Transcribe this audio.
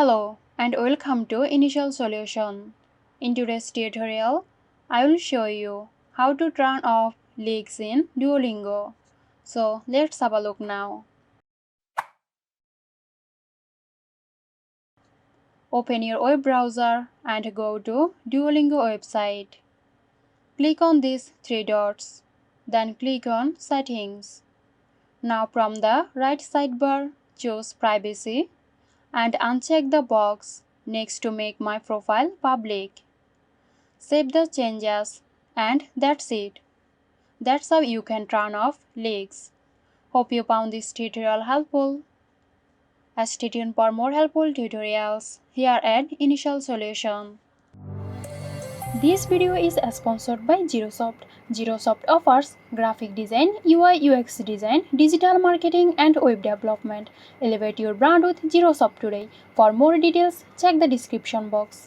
Hello and welcome to Initial Solution. In today's tutorial, I will show you how to turn off leaks in Duolingo. So let's have a look now. Open your web browser and go to Duolingo website. Click on these three dots, then click on Settings. Now from the right sidebar, choose Privacy and uncheck the box next to make my profile public. Save the changes and that's it. That's how you can turn off leaks. Hope you found this tutorial helpful. Stay tuned for more helpful tutorials here at Initial Solution. This video is sponsored by Zerosoft. Zerosoft offers graphic design, UI UX design, digital marketing and web development. Elevate your brand with Zerosoft today. For more details, check the description box.